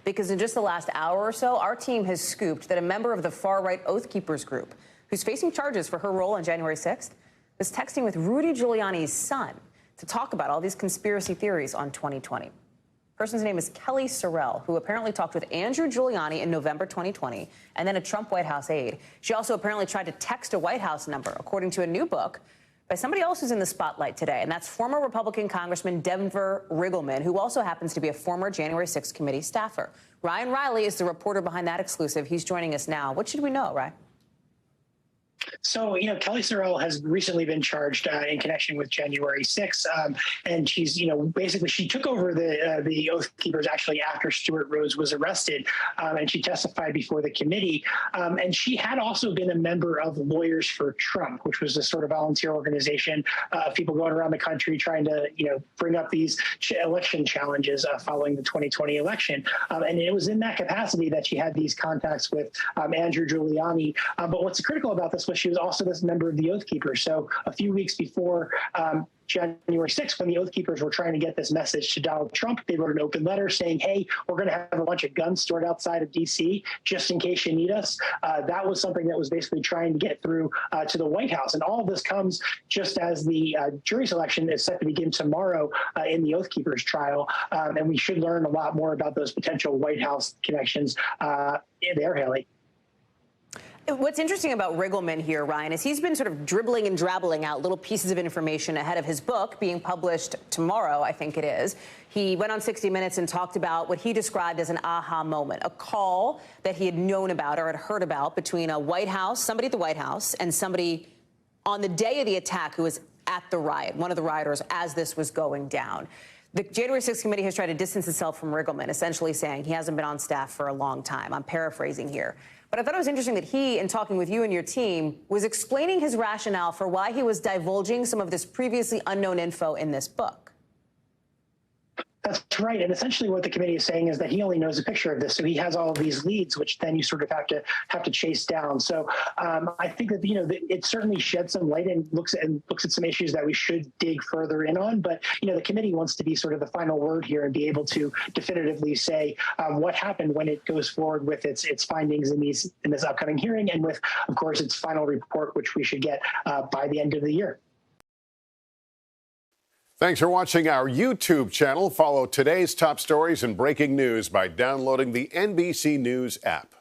because in just the last hour or so, our team has scooped that a member of the far-right Oath Keepers group, who's facing charges for her role on January 6th, was texting with Rudy Giuliani's son to talk about all these conspiracy theories on 2020. The person's name is Kelly Sorrell, who apparently talked with Andrew Giuliani in November 2020, and then a Trump White House aide. She also apparently tried to text a White House number, according to a new book by somebody else who's in the spotlight today, and that's former Republican Congressman Denver Riggleman, who also happens to be a former January 6th committee staffer. Ryan Reilly is the reporter behind that exclusive. He's joining us now. What should we know, Ryan? So, Kelly Sorrell has recently been charged in connection with January 6th. And she's, basically she took over the Oath Keepers actually after Stuart Rhodes was arrested. And she testified before the committee. And she had also been a member of Lawyers for Trump, which was a sort of volunteer organization of people going around the country trying to, bring up these election challenges following the 2020 election. And it was in that capacity that she had these contacts with Andrew Giuliani. But what's critical about this was she was also this member of the Oath Keepers. So a few weeks before January 6th, when the Oath Keepers were trying to get this message to Donald Trump, they wrote an open letter saying, hey, we're going to have a bunch of guns stored outside of D.C. just in case you need us. That was something that was basically trying to get through to the White House. And all of this comes just as the jury selection is set to begin tomorrow in the Oath Keepers trial. And we should learn a lot more about those potential White House connections there, Haley. What's interesting about Riggleman here, Ryan, is he's been sort of dribbling and drabbling out little pieces of information ahead of his book being published tomorrow, I think it is. He went on 60 Minutes and talked about what he described as an aha moment, a call that he had known about or had heard about between a White House, somebody at the White House, and somebody on the day of the attack who was at the riot, one of the rioters, as this was going down. The January 6th committee has tried to distance itself from Riggleman, essentially saying he hasn't been on staff for a long time. I'm paraphrasing here. But I thought it was interesting that he, in talking with you and your team, was explaining his rationale for why he was divulging some of this previously unknown info in this book. That's right. And essentially what the committee is saying is that he only knows a picture of this. So he has all of these leads, which then you sort of have to chase down. So I think that, it certainly sheds some light and looks at some issues that we should dig further in on. But, the committee wants to be sort of the final word here and be able to definitively say what happened when it goes forward with its findings in this upcoming hearing and with, of course, its final report, which we should get by the end of the year. Thanks for watching our YouTube channel. Follow today's top stories and breaking news by downloading the NBC News app.